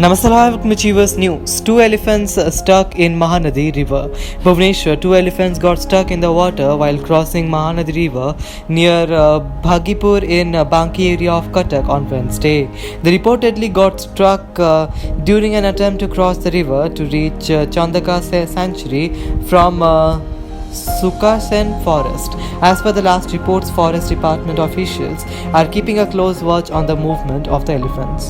Namaste, welcome to Achievers News. Two elephants stuck in Mahanadi River. Bhubaneswar, two elephants got stuck in the water while crossing Mahanadi River near Bhagipur in Banki area of Cuttack on Wednesday. They reportedly got stuck during an attempt to cross the river to reach Chandaka Sanctuary from Sukasen Forest. As per the last reports, Forest Department officials are keeping a close watch on the movement of the elephants.